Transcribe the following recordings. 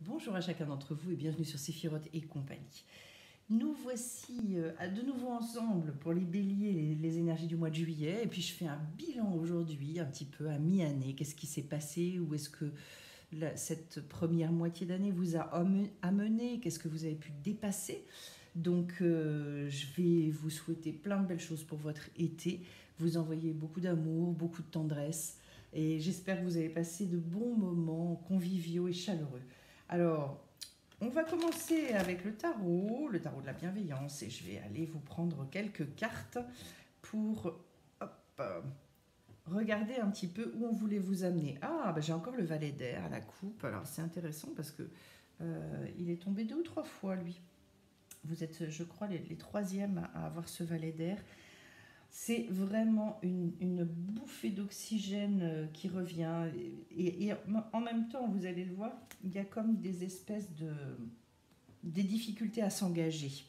Bonjour à chacun d'entre vous et bienvenue sur Séphiroth et compagnie. Nous voici de nouveau ensemble pour les béliers, les énergies du mois de juillet. Et puis je fais un bilan aujourd'hui, un petit peu à mi-année. Qu'est-ce qui s'est passé? Où est-ce que cette première moitié d'année vous a amené? Qu'est-ce que vous avez pu dépasser? Donc je vais vous souhaiter plein de belles choses pour votre été. Vous envoyer beaucoup d'amour, beaucoup de tendresse. Et j'espère que vous avez passé de bons moments conviviaux et chaleureux. Alors, on va commencer avec le tarot de la bienveillance, et je vais aller vous prendre quelques cartes pour hop, regarder un petit peu où on voulait vous amener. Ah, bah, j'ai encore le valet d'air à la coupe, alors c'est intéressant parce que il est tombé 2 ou 3 fois, lui. Vous êtes, je crois, les troisièmes à avoir ce valet d'air. C'est vraiment une bouffée d'oxygène qui revient. Et en même temps, vous allez le voir, il y a comme des espèces des difficultés à s'engager.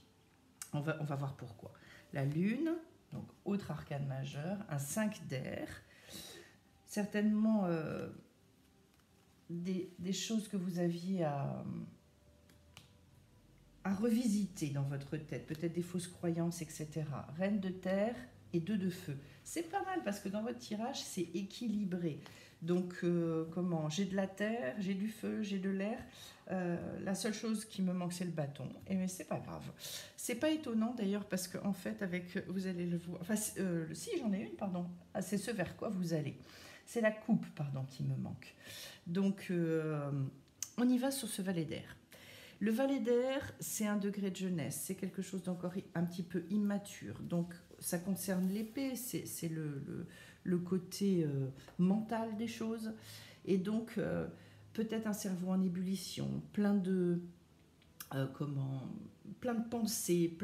On va voir pourquoi. La lune, donc autre arcane majeur, un 5 d'air, certainement des choses que vous aviez à revisiter dans votre tête, peut-être des fausses croyances, etc. Reine de terre et 2 de feu. C'est pas mal parce que dans votre tirage, c'est équilibré. Donc, comment? J'ai de la terre, j'ai du feu, j'ai de l'air. La seule chose qui me manque, c'est le bâton. Et mais c'est pas grave. C'est pas étonnant d'ailleurs parce qu'en fait, vous allez le voir. Enfin, si j'en ai une, pardon. Ah, c'est ce vers quoi vous allez. C'est la coupe, pardon, qui me manque. Donc, on y va sur ce valet d'air. Le valet d'air, c'est un degré de jeunesse, c'est quelque chose d'encore un petit peu immature. Donc ça concerne l'épée, c'est le côté mental des choses. Et donc peut-être un cerveau en ébullition, comment, plein de pensées,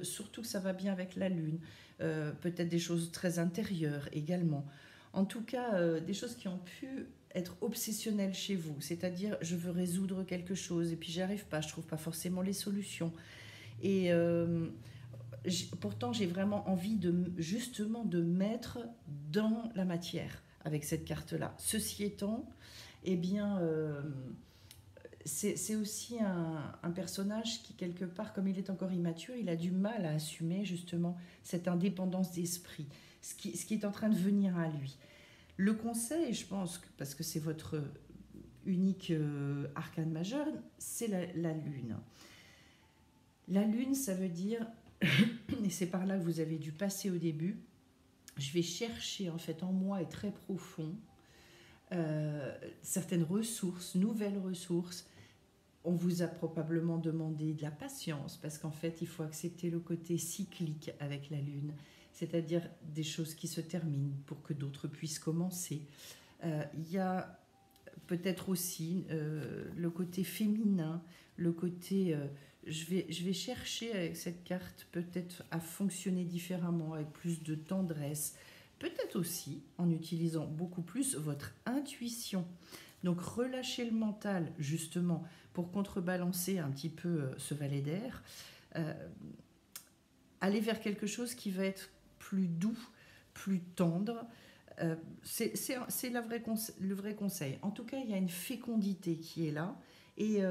surtout que ça va bien avec la lune, peut-être des choses très intérieures également. En tout cas, des choses qui ont pu être obsessionnelles chez vous, c'est-à-dire je veux résoudre quelque chose et puis j'y arrive pas, je trouve pas forcément les solutions. Et pourtant, j'ai vraiment envie justement de mettre dans la matière avec cette carte-là. Ceci étant, eh bien, c'est aussi un personnage qui, quelque part, comme il est encore immature, il a du mal à assumer justement cette indépendance d'esprit, ce qui est en train de venir à lui. Le conseil, je pense, parce que c'est votre unique arcane majeur, c'est la lune. La lune, ça veut dire, et c'est par là que vous avez dû passer au début, je vais chercher en fait en moi et très profond certaines ressources, nouvelles ressources. On vous a probablement demandé de la patience parce qu'en fait, il faut accepter le côté cyclique avec la lune, c'est-à-dire des choses qui se terminent pour que d'autres puissent commencer. Il y a peut-être aussi le côté féminin, le côté... je vais chercher avec cette carte peut-être à fonctionner différemment, avec plus de tendresse, peut-être aussi en utilisant beaucoup plus votre intuition. Donc relâcher le mental justement pour contrebalancer un petit peu ce valet d'air, euh, aller vers quelque chose qui va être plus doux, plus tendre. C'est le vrai conseil. En tout cas, il y a une fécondité qui est là. Et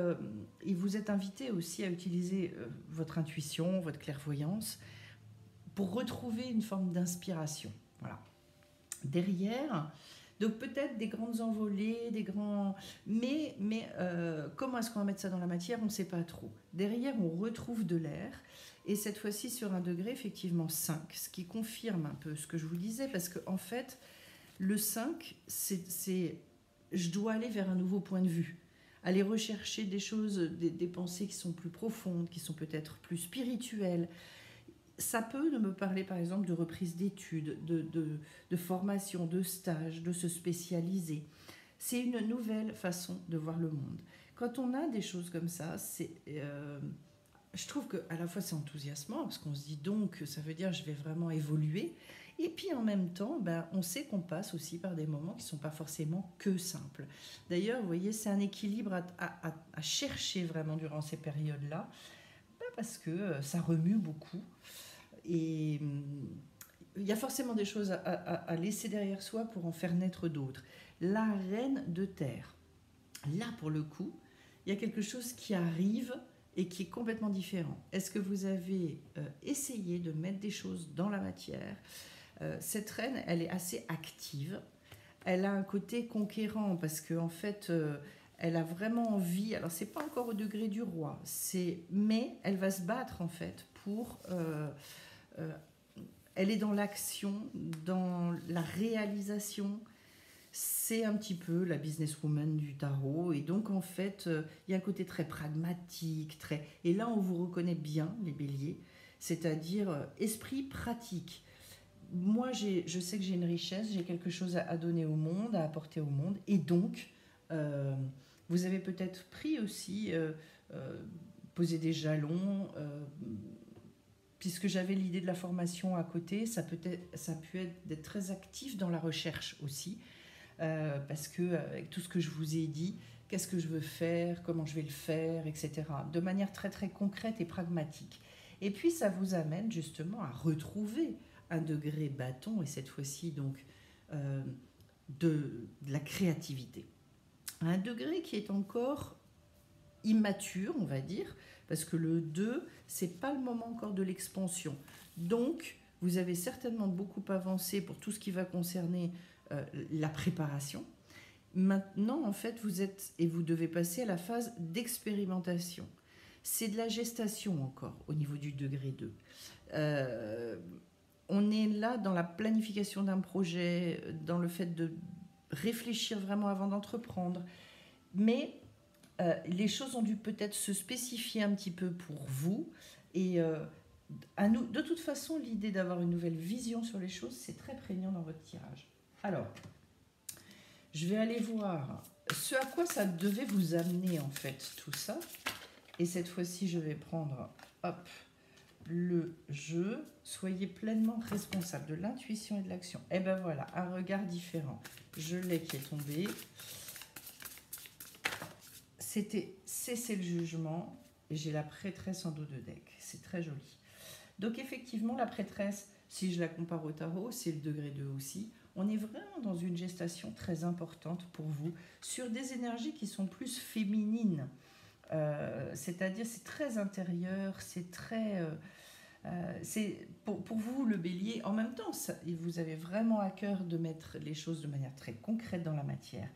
vous êtes invité aussi à utiliser votre intuition, votre clairvoyance, pour retrouver une forme d'inspiration. Voilà. Derrière, donc peut-être des grandes envolées, des grands... Mais comment est-ce qu'on va mettre ça dans la matière? On ne sait pas trop. Derrière, on retrouve de l'air. Et cette fois-ci sur un degré, effectivement 5, ce qui confirme un peu ce que je vous disais, parce qu'en fait, le 5, c'est je dois aller vers un nouveau point de vue, aller rechercher des choses, des pensées qui sont plus profondes, qui sont peut-être plus spirituelles. Ça peut me parler par exemple de reprise d'études, de formation, de stage, de se spécialiser. C'est une nouvelle façon de voir le monde. Quand on a des choses comme ça, je trouve qu'à la fois c'est enthousiasmant, parce qu'on se dit donc ça veut dire je vais vraiment évoluer, et puis en même temps, ben, on sait qu'on passe aussi par des moments qui ne sont pas forcément que simples. D'ailleurs, vous voyez, c'est un équilibre à chercher vraiment durant ces périodes-là, ben parce que ça remue beaucoup, et il y a forcément des choses à laisser derrière soi pour en faire naître d'autres. La reine de terre, là pour le coup, il y a quelque chose qui arrive et qui est complètement différent. Est-ce que vous avez essayé de mettre des choses dans la matière? Cette reine, elle est assez active. Elle a un côté conquérant parce qu'en fait, elle a vraiment envie. Alors, c'est pas encore au degré du roi, mais elle va se battre en fait pour. Elle est dans l'action, dans la réalisation. C'est un petit peu la businesswoman du tarot. Et donc, en fait, il y a un côté très pragmatique. Et là, on vous reconnaît bien, les béliers, c'est-à-dire esprit pratique. Moi, je sais que j'ai une richesse, j'ai quelque chose à donner au monde, à apporter au monde. Et donc, vous avez peut-être pris aussi, posé des jalons, puisque j'avais l'idée de la formation à côté, ça a pu être d'être très actif dans la recherche aussi. Parce que avec tout ce que je vous ai dit, qu'est-ce que je veux faire, comment je vais le faire, etc. De manière très très concrète et pragmatique. Et puis ça vous amène justement à retrouver un degré bâton, et cette fois-ci donc de la créativité. Un degré qui est encore immature, on va dire, parce que le 2, c'est pas le moment encore de l'expansion. Donc, vous avez certainement beaucoup avancé pour tout ce qui va concerner la préparation. Maintenant, en fait, vous devez passer à la phase d'expérimentation. C'est de la gestation encore au niveau du degré 2. On est là dans la planification d'un projet, dans le fait de réfléchir vraiment avant d'entreprendre. Mais les choses ont dû peut-être se spécifier un petit peu pour vous. Et de toute façon, l'idée d'avoir une nouvelle vision sur les choses, c'est très prégnant dans votre tirage. Alors, je vais aller voir ce à quoi ça devait vous amener, en fait, tout ça. Et cette fois-ci, je vais prendre, hop, le jeu. Soyez pleinement responsable de l'intuition et de l'action. Et ben voilà, un regard différent. Je l'ai qui est tombé. C'était cesser le jugement. Et j'ai la prêtresse en dos de deck. C'est très joli. Donc effectivement, la prêtresse, si je la compare au tarot, c'est le degré 2 aussi. On est vraiment dans une gestation très importante pour vous, sur des énergies qui sont plus féminines. C'est-à-dire, c'est très intérieur, c'est très... c'est pour vous, le bélier, en même temps, vous avez vraiment à cœur de mettre les choses de manière très concrète dans la matière.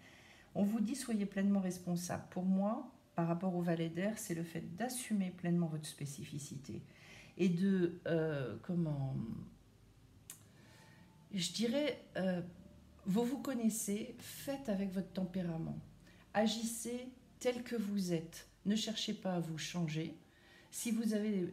On vous dit, soyez pleinement responsable. Pour moi, par rapport au valet d'air, c'est le fait d'assumer pleinement votre spécificité et de... je dirais, vous vous connaissez, faites avec votre tempérament. Agissez tel que vous êtes. Ne cherchez pas à vous changer. Si vous avez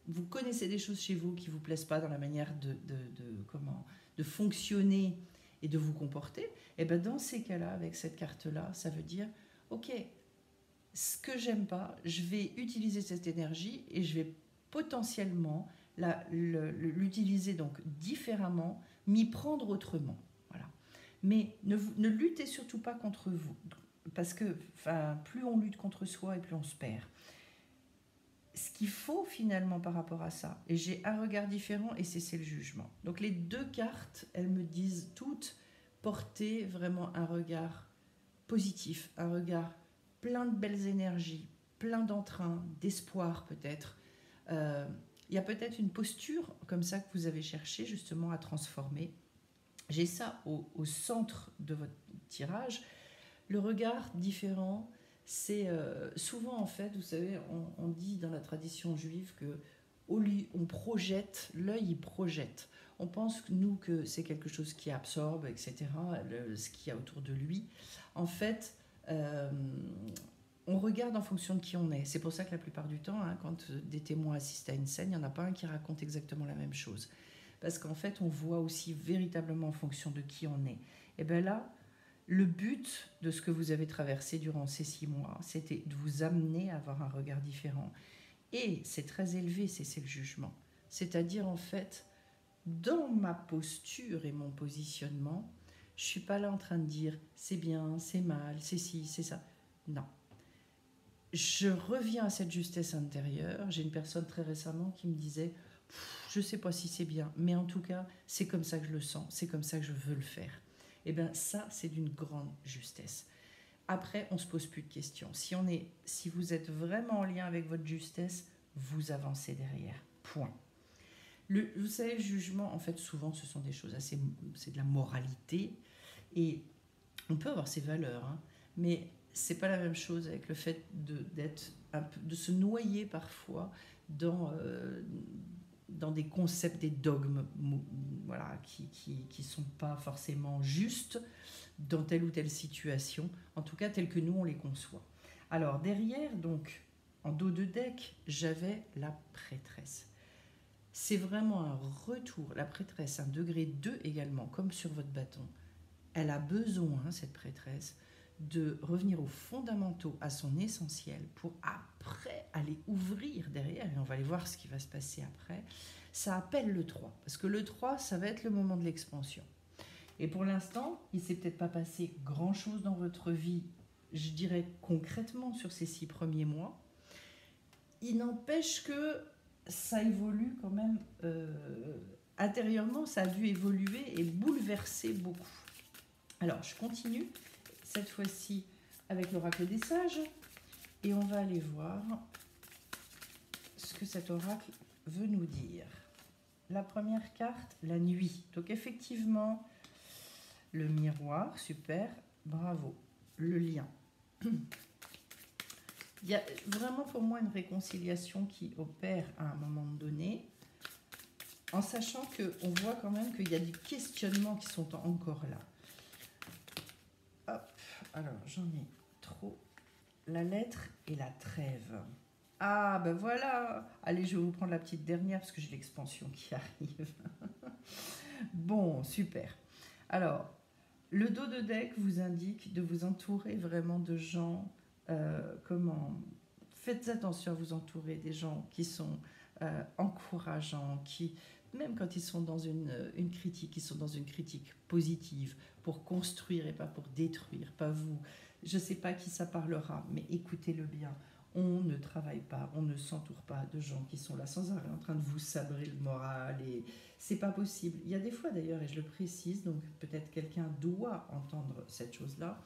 vous connaissez des choses chez vous qui ne vous plaisent pas dans la manière de fonctionner et de vous comporter, et ben dans ces cas-là, avec cette carte-là, ça veut dire, ok, ce que j'aime pas, je vais utiliser cette énergie et je vais potentiellement l'utiliser donc différemment, m'y prendre autrement. Voilà. Mais ne luttez surtout pas contre vous, parce que plus on lutte contre soi et plus on se perd. Ce qu'il faut finalement par rapport à ça, et j'ai un regard différent et c'est le jugement. Donc les deux cartes, elles me disent toutes, porter vraiment un regard positif, un regard plein de belles énergies, plein d'entrain, d'espoir peut-être. Il y a peut-être une posture comme ça que vous avez cherché justement à transformer. J'ai ça au centre de votre tirage. Le regard différent, c'est souvent en fait, vous savez, on dit dans la tradition juive que on projette, l'œil il projette. On pense que c'est quelque chose qui absorbe, etc., ce qu'il y a autour de lui. En fait, on regarde en fonction de qui on est. C'est pour ça que la plupart du temps, quand des témoins assistent à une scène, il n'y en a pas un qui raconte exactement la même chose. Parce qu'en fait, on voit aussi véritablement en fonction de qui on est. Et bien là, le but de ce que vous avez traversé durant ces 6 mois, c'était de vous amener à avoir un regard différent. Et c'est très élevé, c'est le jugement. C'est-à-dire, en fait, dans ma posture et mon positionnement, je ne suis pas là en train de dire c'est bien, c'est mal, c'est ci, c'est ça. Non. Je reviens à cette justesse intérieure. J'ai une personne très récemment qui me disait je ne sais pas si c'est bien, mais en tout cas, c'est comme ça que je le sens, c'est comme ça que je veux le faire. Et bien ça, c'est d'une grande justesse. Après, on ne se pose plus de questions. Si vous êtes vraiment en lien avec votre justesse, vous avancez derrière. Point. Vous savez, le jugement, en fait, souvent, ce sont des choses assez... C'est de la moralité. Et on peut avoir ses valeurs, hein, mais c'est pas la même chose avec le fait de se noyer parfois dans des concepts, des dogmes, voilà, qui sont pas forcément justes dans telle ou telle situation, en tout cas telle que nous on les conçoit. Alors derrière, donc, en dos de deck, j'avais la prêtresse. C'est vraiment un retour, la prêtresse, un degré 2 également, comme sur votre bâton. Elle a besoin, cette prêtresse, de revenir aux fondamentaux, à son essentiel, pour après aller ouvrir derrière, et on va aller voir ce qui va se passer après. Ça appelle le 3, parce que le 3, ça va être le moment de l'expansion. Et pour l'instant, il ne s'est peut-être pas passé grand-chose dans votre vie, je dirais concrètement sur ces 6 premiers mois. Il n'empêche que ça évolue quand même, intérieurement, ça a dû évoluer et bouleverser beaucoup. Alors, je continue, cette fois-ci avec l'oracle des sages, et on va aller voir ce que cet oracle veut nous dire. La première carte, la nuit. Donc effectivement, le miroir, super, bravo. Le lien. Il y a vraiment pour moi une réconciliation qui opère à un moment donné, en sachant qu'on voit quand même qu'il y a des questionnements qui sont encore là. Hop, alors j'en ai trop. La lettre et la trêve. Ah, ben voilà. Allez, je vais vous prendre la petite dernière parce que j'ai l'expansion qui arrive. Bon, super. Alors, le dos de deck vous indique de vous entourer vraiment de gens, faites attention à vous entourer des gens qui sont encourageants, qui, même quand ils sont dans une critique, ils sont dans une critique positive, pour construire et pas pour détruire, pas vous. Je ne sais pas qui ça parlera, mais écoutez-le bien. On ne travaille pas, on ne s'entoure pas de gens qui sont là sans arrêt en train de vous sabrer le moral, et c'est pas possible. Il y a des fois d'ailleurs, et je le précise, donc peut-être quelqu'un doit entendre cette chose-là,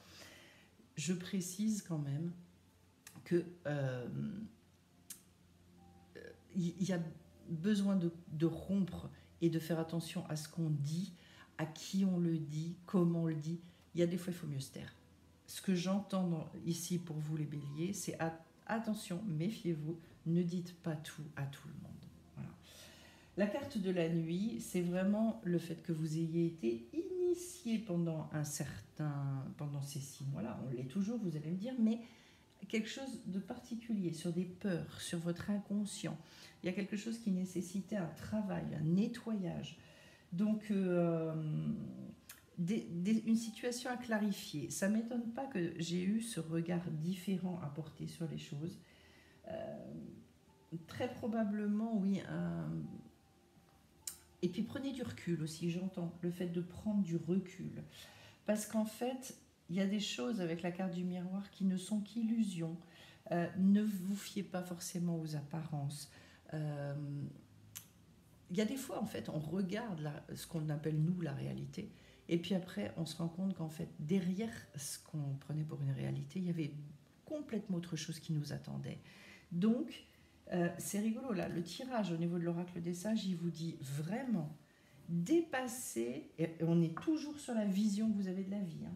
je précise quand même que il y a besoin de rompre et de faire attention à ce qu'on dit, à qui on le dit, comment on le dit. Il y a des fois, il faut mieux se taire. Ce que j'entends ici pour vous les béliers, c'est attention, méfiez-vous, ne dites pas tout à tout le monde. Voilà. La carte de la nuit, c'est vraiment le fait que vous ayez été initié pendant ces 6 mois-là. On l'est toujours, vous allez me dire, mais quelque chose de particulier, sur des peurs, sur votre inconscient. Il y a quelque chose qui nécessitait un travail, un nettoyage. Donc, une situation à clarifier. Ça ne m'étonne pas que j'ai eu ce regard différent à porter sur les choses. Très probablement, oui. Et puis prenez du recul aussi, j'entends le fait de prendre du recul. Parce qu'en fait, il y a des choses avec la carte du miroir qui ne sont qu'illusions. Ne vous fiez pas forcément aux apparences. Il y a des fois, en fait, on regarde ce qu'on appelle, nous, la réalité. Et puis après, on se rend compte qu'en fait, derrière ce qu'on prenait pour une réalité, il y avait complètement autre chose qui nous attendait. Donc, c'est rigolo, là, le tirage au niveau de l'oracle des sages, il vous dit vraiment dépasser, et on est toujours sur la vision que vous avez de la vie, hein,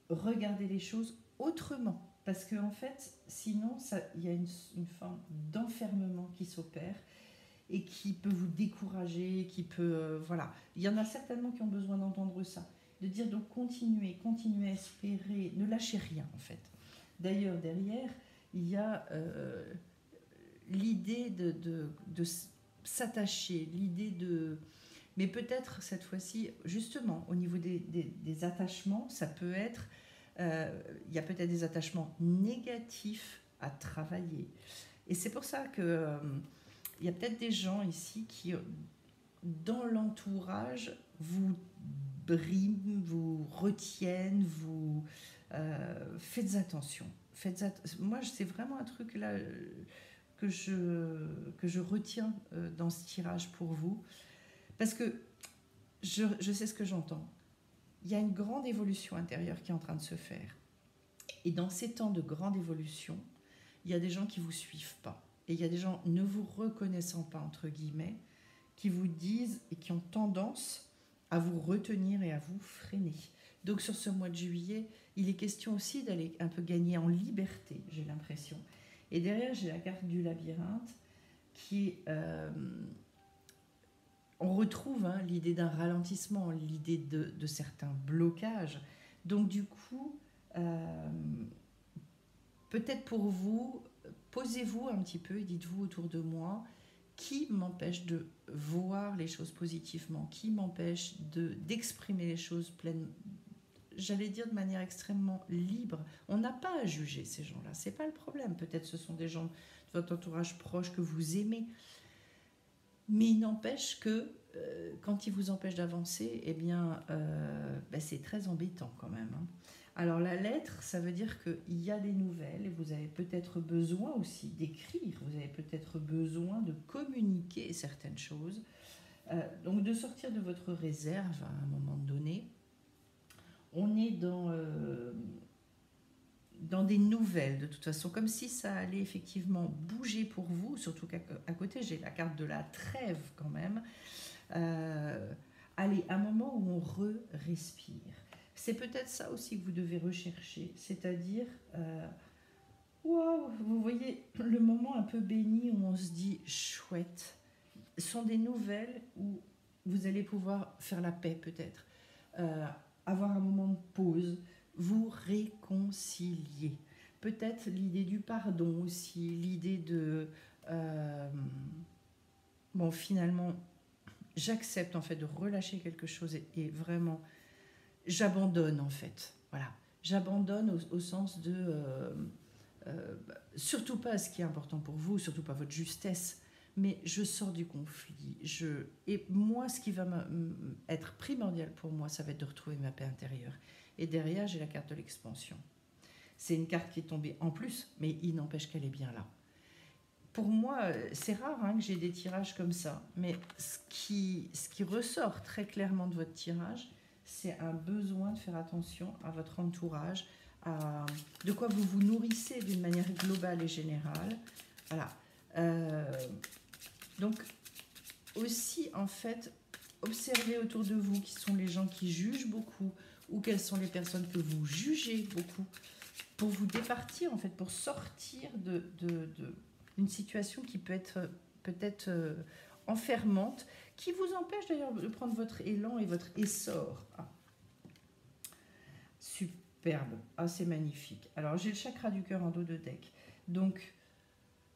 regardez les choses autrement. Parce qu'en fait, sinon, il y a une forme d'enfermement qui s'opère et qui peut vous décourager, qui peut... voilà. Il y en a certainement qui ont besoin d'entendre ça. De dire donc continuez à espérer, ne lâchez rien en fait. D'ailleurs, derrière, il y a l'idée de s'attacher, l'idée de... Mais peut-être cette fois-ci, justement, au niveau des attachements, ça peut être... il y a peut-être des attachements négatifs à travailler. Et c'est pour ça que... il y a peut-être des gens ici qui, dans l'entourage, vous briment, vous retiennent, vous faites attention. Moi, c'est vraiment un truc là que je retiens dans ce tirage pour vous, parce que je sais ce que j'entends. Il y a une grande évolution intérieure qui est en train de se faire. Et dans ces temps de grande évolution, il y a des gens qui ne vous suivent pas. Et il y a des gens ne vous reconnaissant pas, entre guillemets, qui vous disent et qui ont tendance à vous retenir et à vous freiner. Donc sur ce mois de juillet, il est question aussi d'aller un peu gagner en liberté, j'ai l'impression. Et derrière, j'ai la carte du labyrinthe qui... on retrouve l'idée d'un ralentissement, l'idée de certains blocages. Donc du coup, peut-être pour vous, posez-vous un petit peu et dites-vous autour de moi, qui m'empêche de voir les choses positivement, qui m'empêche d'exprimer les choses pleinement, j'allais dire de manière extrêmement libre. On n'a pas à juger ces gens-là, c'est pas le problème. Peut-être ce sont des gens de votre entourage proche que vous aimez, mais il n'empêche que quand ils vous empêchent d'avancer, eh bien, c'est très embêtant quand même. Alors la lettre, ça veut dire qu'il y a des nouvelles et vous avez peut-être besoin aussi d'écrire, vous avez peut-être besoin de communiquer certaines choses, donc de sortir de votre réserve à un moment donné. On est dans des nouvelles de toute façon, comme si ça allait effectivement bouger pour vous, surtout qu'à côté j'ai la carte de la trêve quand même. Allez, un moment où on respire. C'est peut-être ça aussi que vous devez rechercher, c'est-à-dire, wow, vous voyez, le moment un peu béni où on se dit chouette, sont des nouvelles où vous allez pouvoir faire la paix peut-être, avoir un moment de pause, vous réconcilier. Peut-être l'idée du pardon aussi, l'idée de... bon, finalement, j'accepte en fait de relâcher quelque chose et vraiment... j'abandonne en fait, voilà. J'abandonne au sens de... surtout pas ce qui est important pour vous, surtout pas votre justesse, mais je sors du conflit. Et moi, ce qui va être primordial pour moi, ça va être de retrouver ma paix intérieure. Et derrière, j'ai la carte de l'expansion. C'est une carte qui est tombée en plus, mais il n'empêche qu'elle est bien là. Pour moi, c'est rare que j'ai des tirages comme ça, mais ce qui ressort très clairement de votre tirage, c'est un besoin de faire attention à votre entourage, à de quoi vous vous nourrissez d'une manière globale et générale. Voilà. Donc, aussi, en fait, observez autour de vous qui sont les gens qui jugent beaucoup ou quelles sont les personnes que vous jugez beaucoup pour vous départir, en fait, pour sortir d'une situation qui peut être peut-être enfermante, qui vous empêche d'ailleurs de prendre votre élan et votre essor. Superbe, c'est magnifique. Alors j'ai le chakra du cœur en dos de deck, donc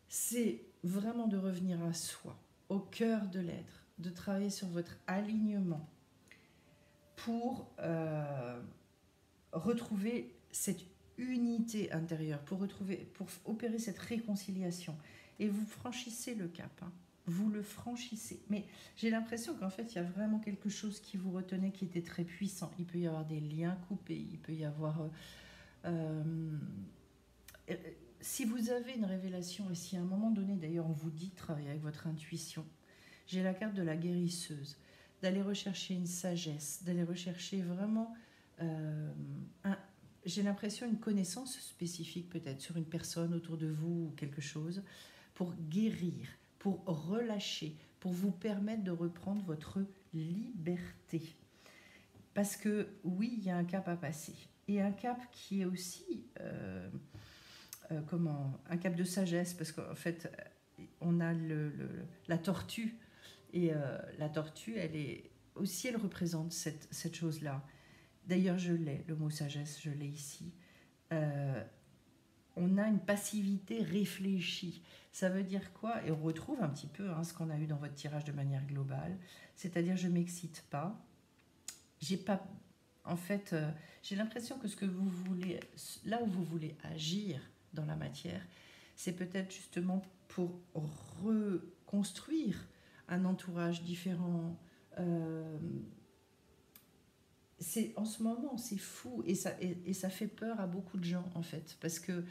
c'est vraiment de revenir à soi, au cœur de l'être, de travailler sur votre alignement pour retrouver cette unité intérieure, pour opérer cette réconciliation. Et vous franchissez le cap, vous le franchissez. Mais j'ai l'impression qu'en fait, il y a vraiment quelque chose qui vous retenait, qui était très puissant. Il peut y avoir des liens coupés, il peut y avoir... si vous avez une révélation, et si à un moment donné, d'ailleurs, on vous dit de travailler avec votre intuition, j'ai la carte de la guérisseuse, d'aller rechercher une sagesse, d'aller rechercher vraiment... j'ai l'impression une connaissance spécifique peut-être sur une personne autour de vous ou quelque chose, pour guérir, pour relâcher, pour vous permettre de reprendre votre liberté. Parce que oui, il y a un cap à passer. Et un cap qui est aussi un cap de sagesse, parce qu'en fait, on a la tortue. Et la tortue, elle représente cette chose-là. D'ailleurs, je l'ai, le mot sagesse, je l'ai ici. On a une passivité réfléchie. Ça veut dire quoi? Et on retrouve un petit peu ce qu'on a eu dans votre tirage de manière globale. C'est-à-dire, je ne m'excite pas. J'ai pas... En fait, j'ai l'impression que ce que vous voulez, là où vous voulez agir dans la matière, c'est peut-être justement pour reconstruire un entourage différent. En ce moment, c'est fou et ça fait peur à beaucoup de gens en fait, parce que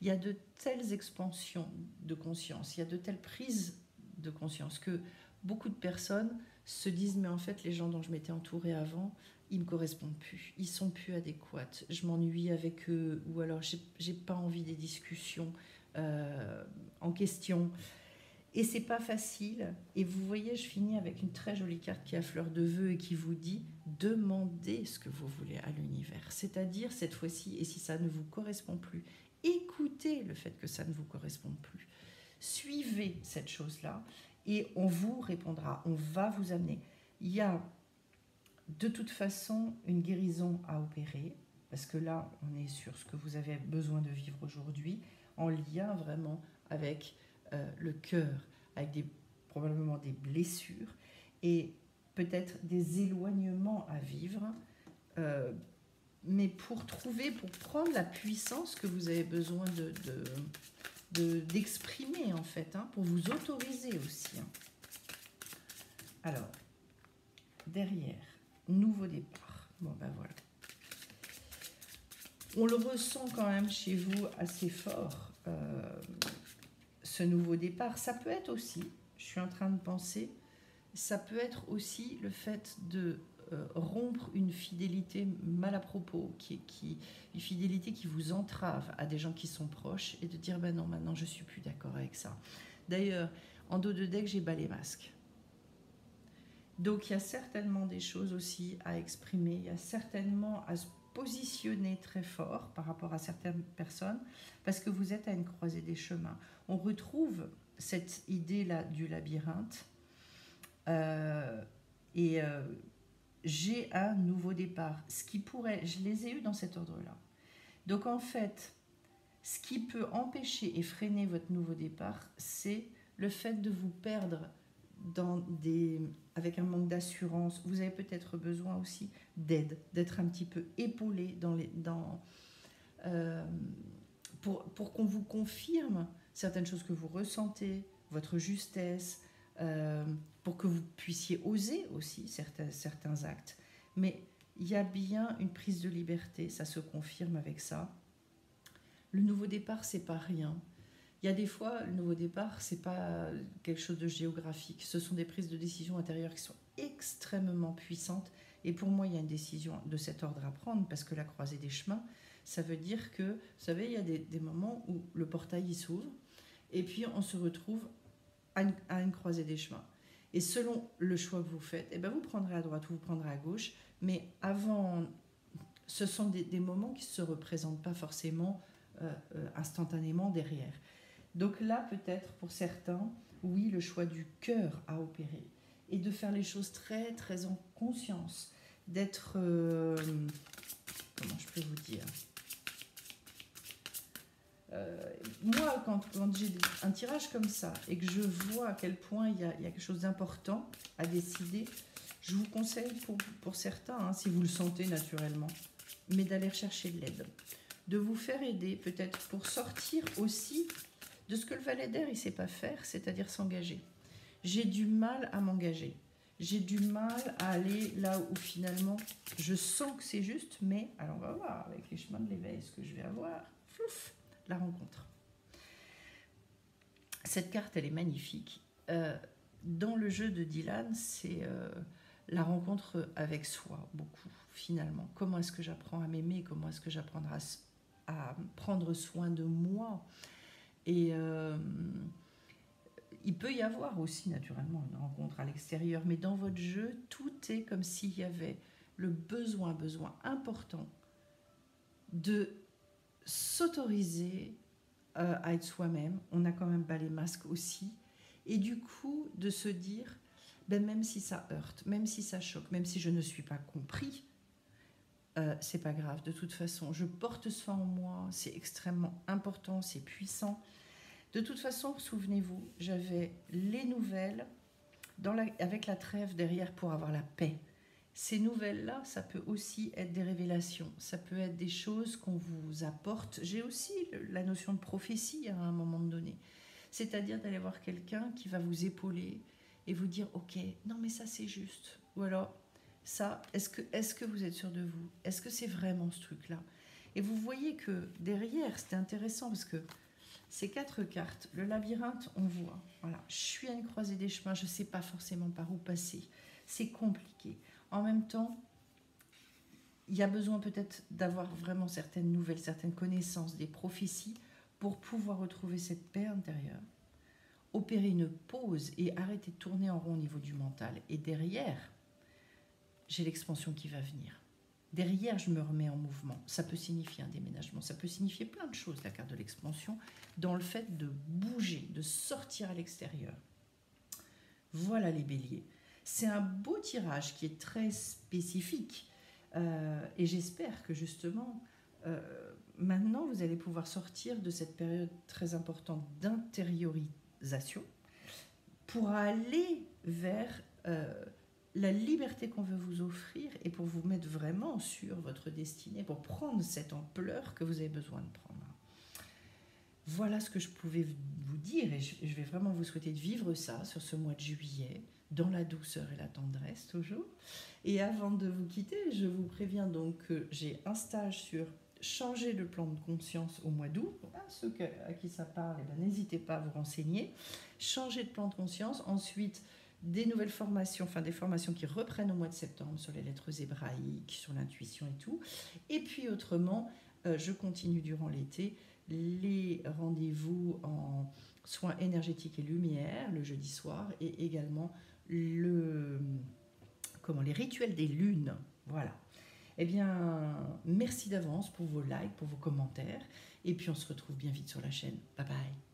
il y a de telles expansions de conscience, il y a de telles prises de conscience que beaucoup de personnes se disent mais en fait les gens dont je m'étais entourée avant, ils me correspondent plus, ils sont plus adéquats, je m'ennuie avec eux, ou alors j'ai pas envie des discussions en question. Et c'est pas facile. Et vous voyez, je finis avec une très jolie carte qui a fleur de vœux et qui vous dit demandez ce que vous voulez à l'univers. C'est-à-dire cette fois-ci, et si ça ne vous correspond plus, écoutez le fait que ça ne vous corresponde plus. Suivez cette chose-là et on vous répondra, on va vous amener. Il y a de toute façon une guérison à opérer, parce que là, on est sur ce que vous avez besoin de vivre aujourd'hui, en lien vraiment avec le cœur, avec probablement des blessures et peut-être des éloignements à vivre, mais pour prendre la puissance que vous avez besoin d'exprimer en fait, hein, pour vous autoriser aussi. Hein. Alors, derrière, nouveau départ. Bon ben voilà. On le ressent quand même chez vous assez fort, ce nouveau départ. Ça peut être aussi, je suis en train de penser, ça peut être aussi le fait de rompre une fidélité mal à propos, une fidélité qui vous entrave à des gens qui sont proches, et de dire ben non, maintenant je suis plus d'accord avec ça. D'ailleurs, en dos de deck, j'ai bas les masques. Donc il y a certainement des choses aussi à exprimer, il y a certainement à se positionner très fort par rapport à certaines personnes, parce que vous êtes à une croisée des chemins. On retrouve cette idée-là du labyrinthe, j'ai un nouveau départ. Ce qui pourrait, je les ai eus dans cet ordre-là. Donc en fait, ce qui peut empêcher et freiner votre nouveau départ, c'est le fait de vous perdre avec un manque d'assurance. Vous avez peut-être besoin aussi d'aide, d'être un petit peu épaulé pour qu'on vous confirme certaines choses que vous ressentez, votre justesse, pour que vous puissiez oser aussi certains actes. Mais il y a bien une prise de liberté, ça se confirme avec ça. Le nouveau départ, c'est pas rien. Il y a des fois, le nouveau départ, c'est pas quelque chose de géographique. Ce sont des prises de décision intérieures qui sont extrêmement puissantes. Et pour moi, il y a une décision de cet ordre à prendre, parce que la croisée des chemins, ça veut dire que, vous savez, il y a des moments où le portail il s'ouvre, et puis on se retrouve à une croisée des chemins. Et selon le choix que vous faites, eh ben vous prendrez à droite ou vous prendrez à gauche, mais avant, ce sont des moments qui ne se représentent pas forcément instantanément derrière. Donc là, peut-être pour certains, oui, le choix du cœur à opérer et de faire les choses très, très en conscience, d'être... comment je peux vous dire moi, quand j'ai un tirage comme ça et que je vois à quel point il y a quelque chose d'important à décider, je vous conseille pour certains, hein, si vous le sentez naturellement, mais d'aller chercher de l'aide, de vous faire aider peut-être pour sortir aussi de ce que le valet d'air il ne sait pas faire, c'est-à-dire s'engager. J'ai du mal à m'engager. J'ai du mal à aller là où finalement je sens que c'est juste, mais alors on va voir avec les chemins de l'éveil ce que je vais avoir. Flouf, la rencontre. Cette carte, elle est magnifique. Dans le jeu de Dylan, c'est la rencontre avec soi, beaucoup, finalement. Comment est-ce que j'apprends à m'aimer? Comment est-ce que j'apprends à prendre soin de moi? Et il peut y avoir aussi, naturellement, une rencontre à l'extérieur, mais dans votre jeu, tout est comme s'il y avait le besoin important de s'autoriser à être soi-même. On a quand même pas les masques aussi. Et du coup, de se dire, ben, même si ça heurte, même si ça choque, même si je ne suis pas compris, c'est pas grave. De toute façon, je porte ça en moi, c'est extrêmement important, c'est puissant. De toute façon, souvenez-vous, j'avais les nouvelles avec la trêve derrière pour avoir la paix. Ces nouvelles-là, ça peut aussi être des révélations, ça peut être des choses qu'on vous apporte. J'ai aussi la notion de prophétie à un moment donné, c'est-à-dire d'aller voir quelqu'un qui va vous épauler et vous dire « Ok, non mais ça c'est juste ». Ou alors, ça, est-ce que vous êtes sûr de vous? Est-ce que c'est vraiment ce truc-là? Et vous voyez que derrière, c'était intéressant parce que ces 4 cartes, le labyrinthe, on voit, voilà, je suis à une croisée des chemins, je ne sais pas forcément par où passer, c'est compliqué. En même temps, il y a besoin peut-être d'avoir vraiment certaines nouvelles, certaines connaissances, des prophéties pour pouvoir retrouver cette paix intérieure, opérer une pause et arrêter de tourner en rond au niveau du mental. Et derrière, j'ai l'expansion qui va venir. Derrière, je me remets en mouvement. Ça peut signifier un déménagement, ça peut signifier plein de choses, la carte de l'expansion, dans le fait de bouger, de sortir à l'extérieur. Voilà les béliers. C'est un beau tirage qui est très spécifique. Et j'espère que justement, maintenant, vous allez pouvoir sortir de cette période très importante d'intériorisation pour aller vers la liberté qu'on veut vous offrir et pour vous mettre vraiment sur votre destinée, pour prendre cette ampleur que vous avez besoin de prendre. Voilà ce que je pouvais vous dire et je vais vraiment vous souhaiter de vivre ça sur ce mois de juillet, dans la douceur et la tendresse toujours. Et avant de vous quitter, je vous préviens donc que j'ai un stage sur changer le plan de conscience au mois d'août. Ceux à qui ça parle, n'hésitez pas à vous renseigner. Changer de plan de conscience. Ensuite, des nouvelles formations, enfin des formations qui reprennent au mois de septembre sur les lettres hébraïques, sur l'intuition et tout. Et puis autrement, je continue durant l'été les rendez-vous en soins énergétiques et lumière le jeudi soir et également les rituels des lunes. Voilà. Eh bien, merci d'avance pour vos likes, pour vos commentaires. Et puis on se retrouve bien vite sur la chaîne. Bye bye.